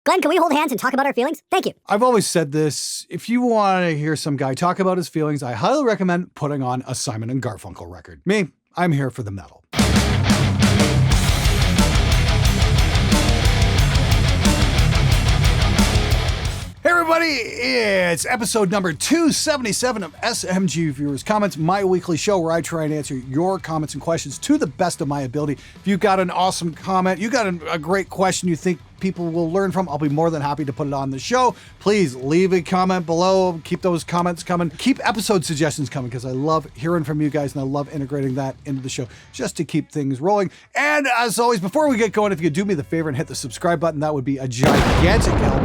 Glenn, can we hold hands and talk about our feelings? Thank you. I've always said this. If you want to hear some guy talk about his feelings, I highly recommend putting on a Simon and Garfunkel record. Me, I'm here for the metal. Hey everybody, it's episode number 277 of SMG Viewers Comments, my weekly show where I try and answer your comments and questions to the best of my ability. If you've got an awesome comment, you got a great question you think people will learn from, I'll be more than happy to put it on the show. Please leave a comment below. Keep those comments coming. Keep episode suggestions coming because I love hearing from you guys and I love integrating that into the show just to keep things rolling. And as always, before we get going, if you could do me the favor and hit the subscribe button, that would be a gigantic help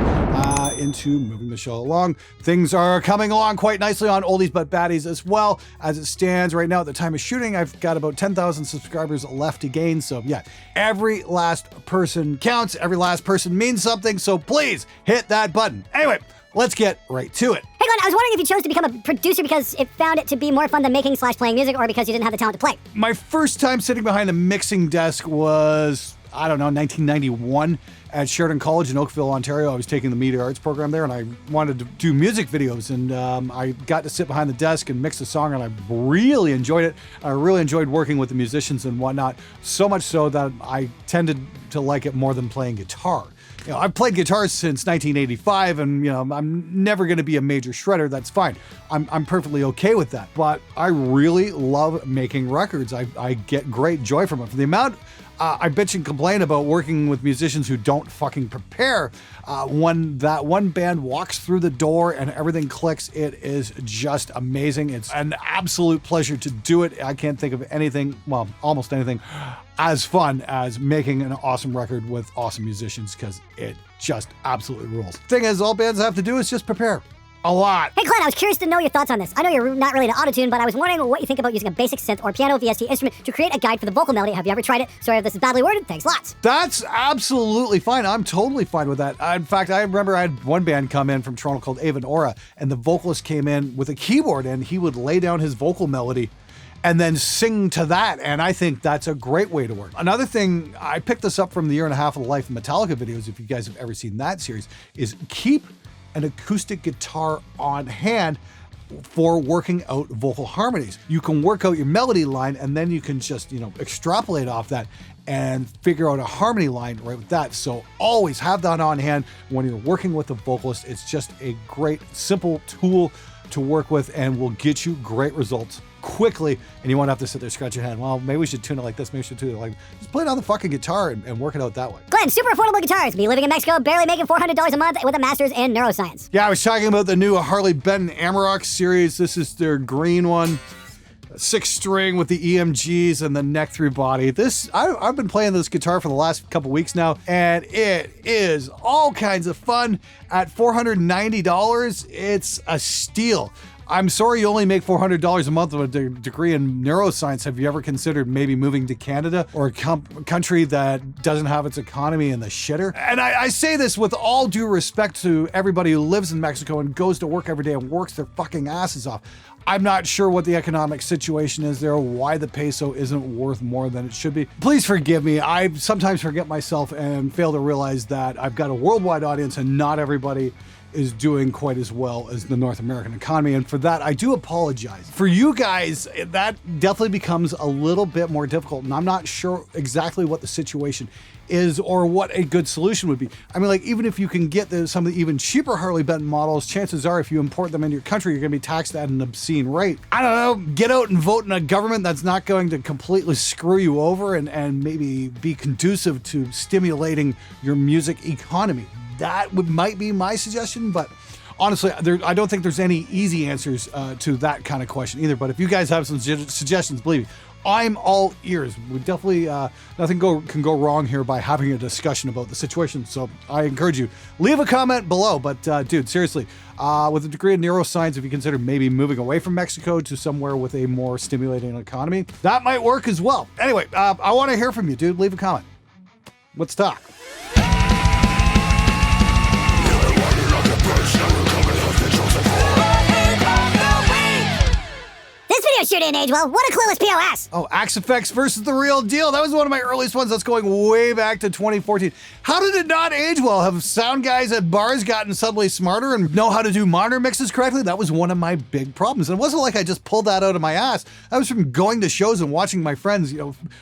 into moving the show along. Things are coming along quite nicely on Oldies But Baddies as well. As it stands right now at the time of shooting, I've got about 10,000 subscribers left to gain. So yeah, every last person counts. Every last person means something. So please hit that button. Anyway, let's get right to it. Hey Glenn, I was wondering if you chose to become a producer because it found it to be more fun than making/playing music or because you didn't have the talent to play. My first time sitting behind a mixing desk was, 1991 at Sheridan College in Oakville, Ontario. I was taking the media arts program there and I wanted to do music videos and I got to sit behind the desk and mix a song and I really enjoyed it. I really enjoyed working with the musicians and whatnot, so much so that I tended to like it more than playing guitar. I've played guitar since 1985 and, I'm never going to be a major shredder. That's fine. I'm perfectly okay with that. But I really love making records. I get great joy from it. For the amount I bitch and complain about working with musicians who don't fucking prepare, when that one band walks through the door and everything clicks, it is just amazing. It's an absolute pleasure to do it. I can't think of anything, well, almost anything, as fun as making an awesome record with awesome musicians because it just absolutely rules. Thing is, all bands have to do is just prepare. A lot. Hey Glenn, I was curious to know your thoughts on this. I know you're not really into autotune, but I was wondering what you think about using a basic synth or piano VST instrument to create a guide for the vocal melody. Have you ever tried it? Sorry if this is badly worded. Thanks lots. That's absolutely fine. I'm totally fine with that. In fact, I remember I had one band come in from Toronto called Ava and Aura, and the vocalist came in with a keyboard and he would lay down his vocal melody and then sing to that. And I think that's a great way to work. Another thing, I picked this up from the Year and a Half of the Life of Metallica videos, if you guys have ever seen that series, is keep an acoustic guitar on hand for working out vocal harmonies. You can work out your melody line and then you can just, extrapolate off that and figure out a harmony line right with that. So always have that on hand when you're working with a vocalist. It's just a great, simple tool to work with and will get you great results quickly, and you won't have to sit there scratching your head. Well, maybe we should tune it like this, maybe we should tune it like this. Just play it on the fucking guitar and work it out that way. Glenn, super affordable guitars. Me living in Mexico, barely making $400 a month with a master's in neuroscience. Yeah, I was talking about the new Harley Benton Amarok series. This is their green one. 6-string with the EMGs and the neck through body. I've been playing this guitar for the last couple weeks now, and it is all kinds of fun. At $490, it's a steal. I'm sorry you only make $400 a month with a degree in neuroscience. Have you ever considered maybe moving to Canada or a country that doesn't have its economy in the shitter? And I say this with all due respect to everybody who lives in Mexico and goes to work every day and works their fucking asses off. I'm not sure what the economic situation is there, why the peso isn't worth more than it should be. Please forgive me. I sometimes forget myself and fail to realize that I've got a worldwide audience and not everybody is doing quite as well as the North American economy. And for that, I do apologize. For you guys, that definitely becomes a little bit more difficult. And I'm not sure exactly what the situation is or what a good solution would be. I mean, even if you can get some of the even cheaper Harley Benton models, chances are if you import them into your country, you're gonna be taxed at an obscene rate. I don't know, get out and vote in a government that's not going to completely screw you over and maybe be conducive to stimulating your music economy. That might be my suggestion, but honestly, I don't think there's any easy answers to that kind of question either. But if you guys have some suggestions, believe me, I'm all ears. We definitely, nothing can go wrong here by having a discussion about the situation. So I encourage you, leave a comment below. But dude, seriously, with a degree in neuroscience, if you consider maybe moving away from Mexico to somewhere with a more stimulating economy, that might work as well. Anyway, I want to hear from you, dude. Leave a comment. Let's talk. This video didn't age well. What a clueless POS! Oh, AxeFx versus the real deal. That was one of my earliest ones. That's going way back to 2014. How did it not age well? Have sound guys at bars gotten suddenly smarter and know how to do monitor mixes correctly? That was one of my big problems. And it wasn't like I just pulled that out of my ass. I was from going to shows and watching my friends,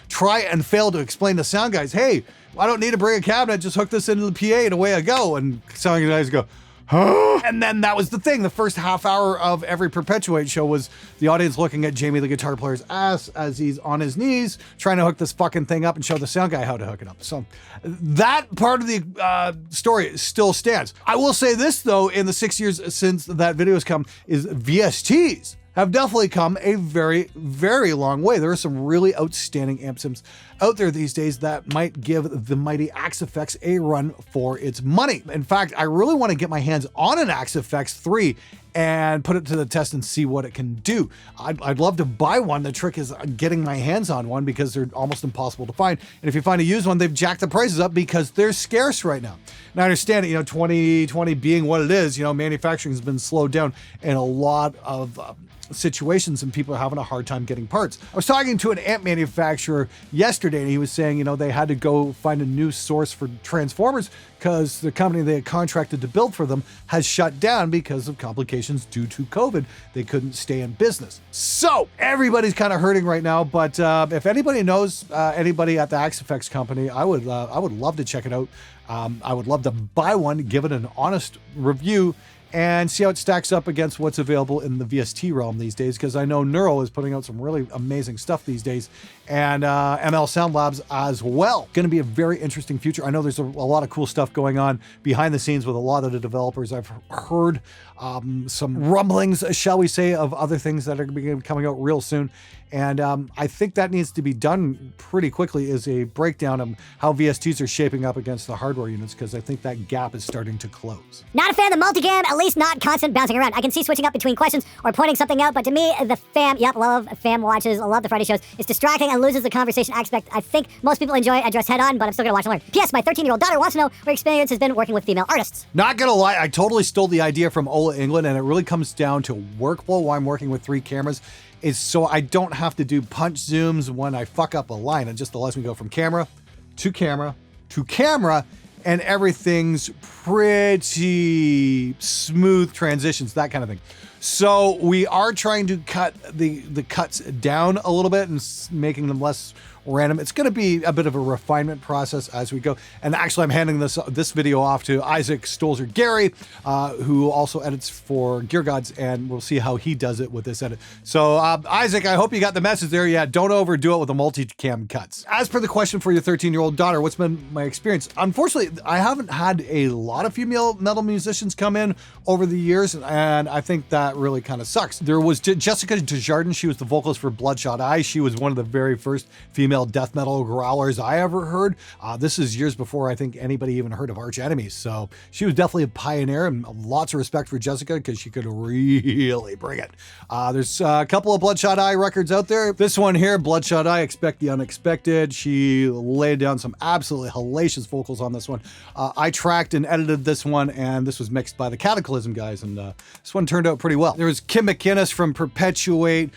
try and fail to explain to sound guys, hey, I don't need to bring a cabinet, just hook this into the PA and away I go. And sound guys go, huh? And then that was the thing. The first half hour of every Perpetuate show was the audience looking at Jamie, the guitar player's ass as he's on his knees trying to hook this fucking thing up and show the sound guy how to hook it up. So that part of the story still stands. I will say this, though, in the 6 years since that video has come, is VSTs have definitely come a very, very long way. There are some really outstanding amp sims out there these days that might give the mighty AxeFx a run for its money. In fact, I really want to get my hands on an AxeFx 3 and put it to the test and see what it can do. I'd love to buy one. The trick is getting my hands on one because they're almost impossible to find. And if you find a used one, they've jacked the prices up because they're scarce right now. Now, I understand it, 2020 being what it is, manufacturing has been slowed down in a lot of situations and people are having a hard time getting parts. I was talking to an amp manufacturer yesterday and he was saying, they had to go find a new source for transformers because the company they had contracted to build for them has shut down because of complications due to COVID. They couldn't stay in business. So everybody's kind of hurting right now, but if anybody knows anybody at the AxeFx company, I would love to check it out. I would love to buy one, give it an honest review, and see how it stacks up against what's available in the VST realm these days, because I know Neuro is putting out some really amazing stuff these days, and ML Sound Labs as well. Going to be a very interesting future. I know there's a lot of cool stuff going on behind the scenes with a lot of the developers. I've heard some rumblings, shall we say, of other things that are going to be coming out real soon. And I think that needs to be done pretty quickly, is a breakdown of how VSTs are shaping up against the hardware units, because I think that gap is starting to close. Not a fan of the multicam, at least not constant bouncing around. I can see switching up between questions or pointing something out, but to me, the fam, love fam watches, I love the Friday shows. It's distracting and loses the conversation aspect. I think most people enjoy it, address head on, but I'm still gonna watch and learn. P.S. My 13-year-old daughter wants to know what experience has been working with female artists. Not gonna lie, I totally stole the idea from Ola England, and it really comes down to workflow while I'm working with 3 cameras. Is so I don't have to do punch zooms when I fuck up a line. It just allows me to go from camera to camera to camera, and everything's pretty smooth transitions, that kind of thing. So we are trying to cut the cuts down a little bit and making them less random. It's going to be a bit of a refinement process as we go. And actually, I'm handing this video off to Isaac Stolzer Gary, who also edits for Gear Gods, and we'll see how he does it with this edit. So Isaac, I hope you got the message there. Yeah, don't overdo it with the multicam cuts. As per the question for your 13-year-old daughter, what's been my experience? Unfortunately, I haven't had a lot of female metal musicians come in over the years, and I think that really kind of sucks. There was Jessica Desjardins. She was the vocalist for Bloodshot Eyes. She was one of the very first female death metal growlers I ever heard. This is years before I think anybody even heard of Arch Enemies. So she was definitely a pioneer, and lots of respect for Jessica because she could really bring it. There's a couple of Bloodshot Eye records out there. This one here, Bloodshot Eye, Expect the Unexpected. She laid down some absolutely hellacious vocals on this one. I tracked and edited this one, and this was mixed by the Cataclysm guys, and this one turned out pretty well. There was Kim McInnes from Perpetuate,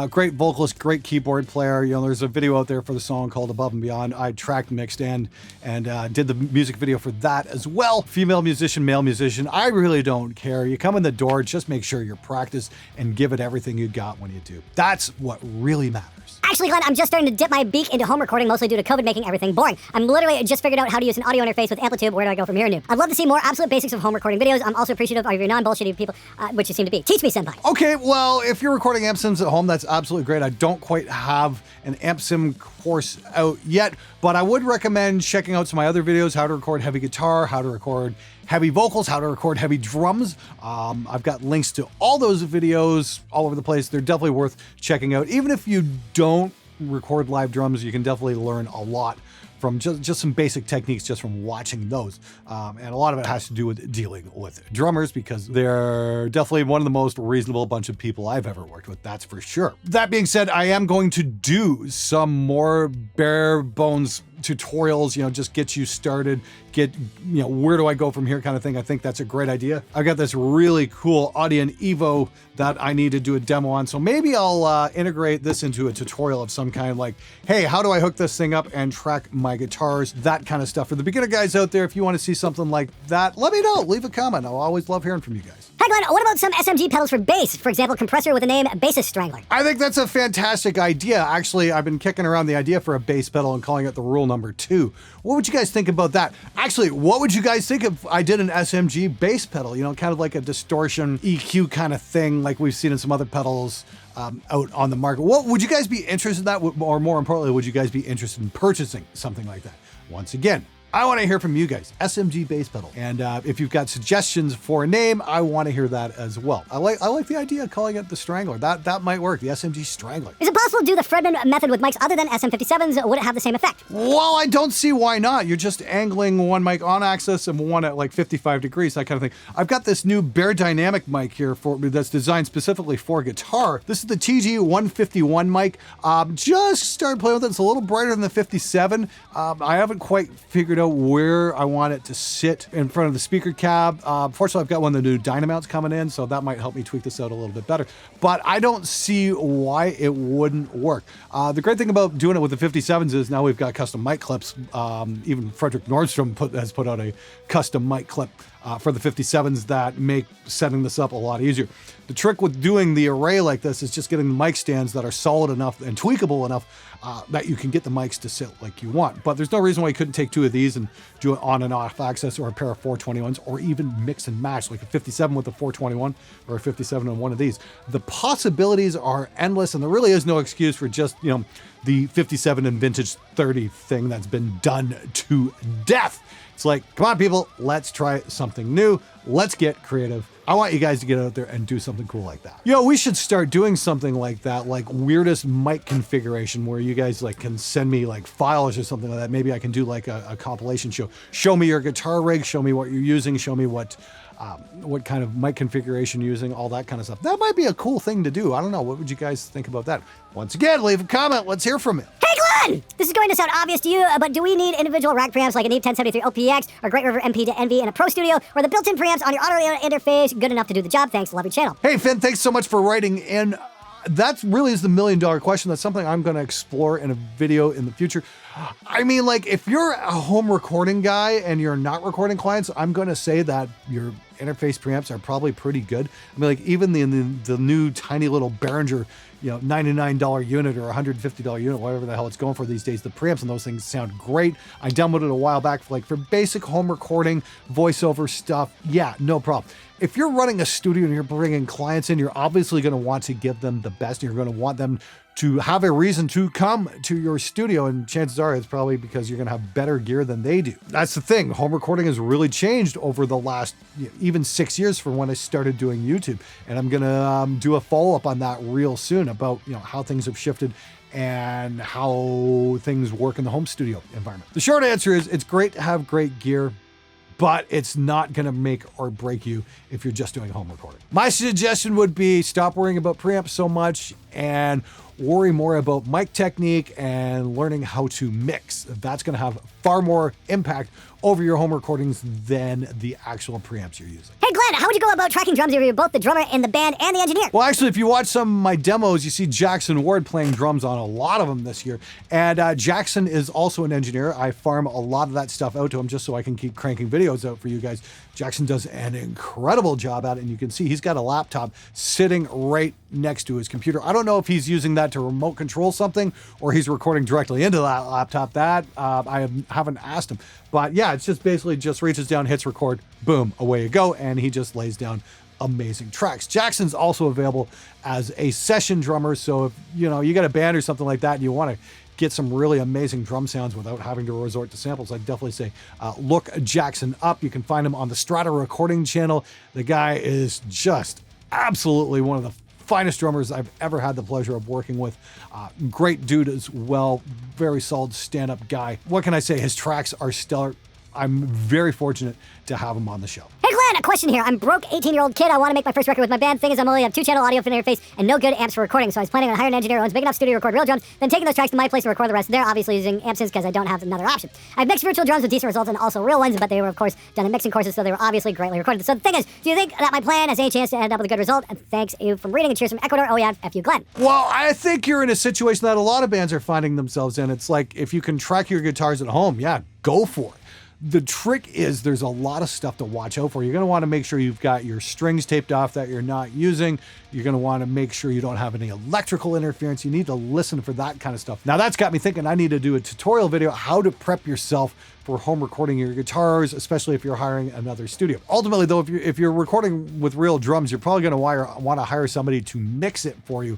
great vocalist, great keyboard player. There's a video out there for the song called Above and Beyond. I tracked, mixed, and did the music video for that as well. Female musician, male musician, I really don't care. You come in the door, just make sure you practice and give it everything you got when you do. That's what really matters. Actually, Glenn, I'm just starting to dip my beak into home recording, mostly due to COVID making everything boring. I'm literally just figured out how to use an audio interface with Amplitude. Where do I go from here, new? I'd love to see more absolute basics of home recording videos. I'm also appreciative of your non-bullshitty people, which you seem to be. Teach me, senpai. Okay, well, if you're recording amp sims at home, that's absolutely great. I don't quite have an amp sim course out yet, but I would recommend checking out some of my other videos, how to record heavy guitar, how to record heavy vocals, how to record heavy drums. I've got links to all those videos all over the place. They're definitely worth checking out. Even if you don't record live drums, you can definitely learn a lot from just some basic techniques just from watching those. And a lot of it has to do with dealing with drummers because they're definitely one of the most reasonable bunch of people I've ever worked with, that's for sure. That being said, I am going to do some more bare bones tutorials, just get you started, where do I go from here kind of thing. I think that's a great idea. I've got this really cool Audion Evo that I need to do a demo on. So maybe I'll integrate this into a tutorial of some kind, like, hey, how do I hook this thing up and track my guitars? That kind of stuff. For the beginner guys out there, if you want to see something like that, let me know. Leave a comment. I'll always love hearing from you guys. Hi Glenn, what about some SMG pedals for bass? For example, compressor with the name Bassist Strangler. I think that's a fantastic idea. Actually, I've been kicking around the idea for a bass pedal and calling it the rule number 2. What would you guys think about that? Actually, what would you guys think if I did an SMG bass pedal? Kind of like a distortion EQ kind of thing like we've seen in some other pedals out on the market. What would you guys be interested in that? Or more importantly, would you guys be interested in purchasing something like that? Once again, I want to hear from you guys. SMG bass pedal. And if you've got suggestions for a name, I want to hear that as well. I like the idea of calling it the Strangler. That might work, the SMG Strangler. Is it possible to do the Fredman method with mics other than SM57s? Would it have the same effect? Well, I don't see why not. You're just angling one mic on axis and one at like 55 degrees, that kind of thing. I've got this new Bare Dynamic mic here that's designed specifically for guitar. This is the TG151 mic. Just started playing with it. It's a little brighter than the 57. I haven't quite figured out where I want it to sit in front of the speaker cab. Fortunately, I've got one of the new Dynamounts coming in, so that might help me tweak this out a little bit better. But I don't see why it wouldn't work. The great thing about doing it with the 57s is now we've got custom mic clips. Even Frederick Nordstrom has put out a custom mic clip for the 57s that make setting this up a lot easier. The trick with doing the array like this is just getting the mic stands that are solid enough and tweakable enough that you can get the mics to sit like you want. But there's no reason why you couldn't take 2 of these and do it on and off axis, or a pair of 421s, or even mix and match like a 57 with a 421 or a 57 on one of these. The possibilities are endless, and there really is no excuse for just, the 57 and vintage 30 thing that's been done to death. It's like, come on, people, let's try something new. Let's get creative. I want you guys to get out there and do something cool like that. We should start doing something like that, like weirdest mic configuration, where you guys can send me files or something like that. Maybe I can do a compilation show. Show me your guitar rig, show me what you're using, show me what kind of mic configuration you're using, all that kind of stuff. That might be a cool thing to do. I don't know. What would you guys think about that? Once again, leave a comment. Let's hear from it. Hey Glenn! This is going to sound obvious to you, but do we need individual rack preamps like a Neve 1073 OPX or Great River MP to Envy in a Pro Studio, or the built-in preamps on your audio interface good enough to do the job? Thanks, love your channel. Hey Finn, thanks so much for writing in. That really is the $1,000,000 question. That's something I'm going to explore in a video in the future. I mean, if you're a home recording guy and you're not recording clients, I'm going to say that your interface preamps are probably pretty good. I mean, even the new tiny little Behringer, $99 unit or $150 unit, whatever the hell it's going for these days, the preamps on those things sound great. I downloaded it a while back for basic home recording, voiceover stuff. Yeah, no problem. If you're running a studio and you're bringing clients in, you're obviously going to want to give them the best. You're going to want them to have a reason to come to your studio, and chances are it's probably because you're going to have better gear than they do. That's the thing. Home recording has really changed over the last even 6 years from when I started doing YouTube, and I'm going to do a follow-up on that real soon about how things have shifted and how things work in the home studio environment. The short answer is it's great to have great gear, but it's not going to make or break you if you're just doing home recording. My suggestion would be stop worrying about preamps so much and worry more about mic technique and learning how to mix. That's going to have far more impact over your home recordings than the actual preamps you're using. Hey Glenn, how would you go about tracking drums if you're both the drummer in the band and the engineer? Well, actually, if you watch some of my demos, you see Jackson Ward playing drums on a lot of them this year. And Jackson is also an engineer. I farm a lot of that stuff out to him just so I can keep cranking videos out for you guys. Jackson does an incredible job at it, and you can see he's got a laptop sitting right next to his computer. I don't know if he's using that to remote control something or he's recording directly into that laptop. That I haven't asked him. But yeah, it's just basically just reaches down, hits record, boom, away you go, and he just lays down amazing tracks. Jackson's also available as a session drummer, so if you got a band or something like that and you want to get some really amazing drum sounds without having to resort to samples, I'd definitely say look Jackson up. You can find him on the Strata Recording channel. The guy is just absolutely one of the finest drummers I've ever had the pleasure of working with. Great dude as well. Very solid stand-up guy. What can I say? His tracks are stellar. I'm very fortunate to have him on the show. Hey Glenn, a question here. I'm broke 18-year-old kid. I want to make my first record with my band. Thing is, I'm only have 2-channel audio interface and no good amps for recording. So I was planning on hiring an engineer who owns a big enough studio to record real drums, then taking those tracks to my place to record the rest there, obviously using amps because I don't have another option. I've mixed virtual drums with decent results and also real ones, but they were of course done in mixing courses, so they were obviously greatly recorded. So the thing is, do you think that my plan has any chance to end up with a good result? And thanks you from reading and cheers from Ecuador. Oh yeah, F you Glenn. Well, I think you're in a situation that a lot of bands are finding themselves in. It's like, if you can track your guitars at home, yeah, go for it. The trick is there's a lot of stuff to watch out for. You're going to want to make sure you've got your strings taped off that you're not using. You're going to want to make sure you don't have any electrical interference. You need to listen for that kind of stuff. Now that's got me thinking I need to do a tutorial video how to prep yourself for home recording your guitars, especially if you're hiring another studio. Ultimately though, if you're recording with real drums, you're probably going to want to hire somebody to mix it for you.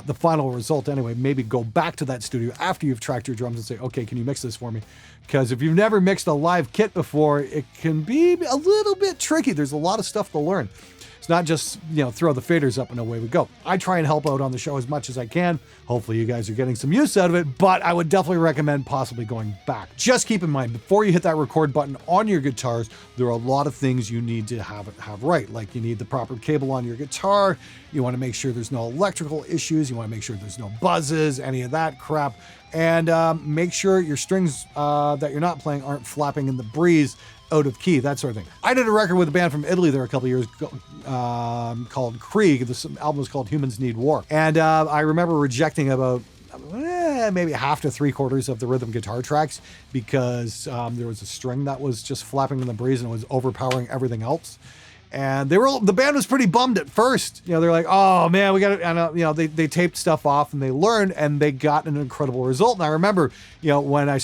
The final result anyway, maybe go back to that studio after you've tracked your drums and say, okay, can you mix this for me? Because if you've never mixed a live kit before, it can be a little bit tricky. There's a lot of stuff to learn. It's not just, throw the faders up and away we go. I try and help out on the show as much as I can. Hopefully you guys are getting some use out of it, but I would definitely recommend possibly going back. Just keep in mind, before you hit that record button on your guitars, there are a lot of things you need to have right. Like you need the proper cable on your guitar. You want to make sure there's no electrical issues. You want to make sure there's no buzzes, any of that crap. And make sure your strings that you're not playing aren't flapping in the breeze out of key, that sort of thing. I did a record with a band from Italy there a couple of years ago called Krieg. This album was called Humans Need War. And I remember rejecting about maybe half to 3/4 of the rhythm guitar tracks because there was a string that was just flapping in the breeze and it was overpowering everything else. And the band was pretty bummed at first. They're like, oh man, we got it. And they taped stuff off and they learned and they got an incredible result. And I remember, when I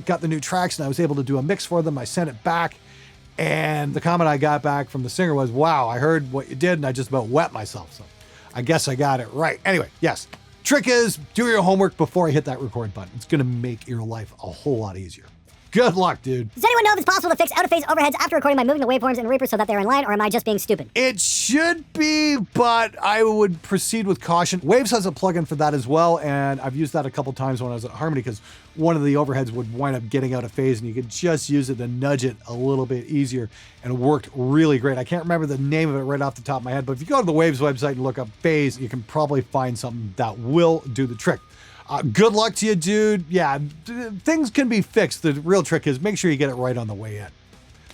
got the new tracks and I was able to do a mix for them, I sent it back. And the comment I got back from the singer was, wow, I heard what you did and I just about wet myself. So I guess I got it right. Anyway, yes. Trick is do your homework before I hit that record button. It's going to make your life a whole lot easier. Good luck, dude. Does anyone know if it's possible to fix out-of-phase overheads after recording by moving the waveforms in Reaper so that they're in line, or am I just being stupid? It should be, but I would proceed with caution. Waves has a plugin for that as well, and I've used that a couple times when I was at Harmony because one of the overheads would wind up getting out of phase and you could just use it to nudge it a little bit easier, and it worked really great. I can't remember the name of it right off the top of my head, but if you go to the Waves website and look up phase, you can probably find something that will do the trick. Good luck to you, dude. Yeah, things can be fixed. The real trick is make sure you get it right on the way in.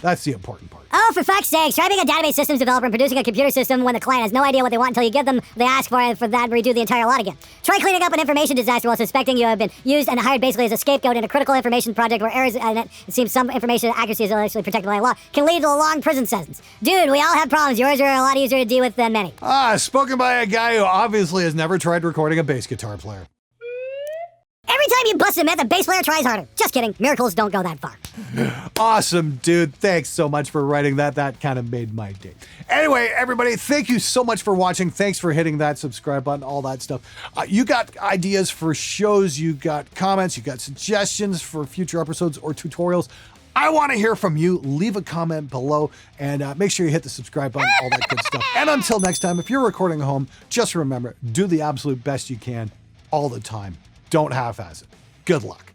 That's the important part. Oh, for fuck's sake. Try being a database systems developer and producing a computer system when the client has no idea what they want until you give them they ask for that and redo the entire lot again. Try cleaning up an information disaster while suspecting you have been used and hired basically as a scapegoat in a critical information project where errors and it seems some information accuracy is actually protected by law can lead to a long prison sentence. Dude, we all have problems. Yours are a lot easier to deal with than many. Spoken by a guy who obviously has never tried recording a bass guitar player. Every time you bust a myth, a bass player tries harder. Just kidding. Miracles don't go that far. Awesome, dude. Thanks so much for writing that. That kind of made my day. Anyway, everybody, thank you so much for watching. Thanks for hitting that subscribe button, all that stuff. You got ideas for shows, you got comments, you got suggestions for future episodes or tutorials. I want to hear from you. Leave a comment below and make sure you hit the subscribe button, all that good stuff. And until next time, if you're recording at home, just remember, do the absolute best you can all the time. Don't half-ass it. Good luck.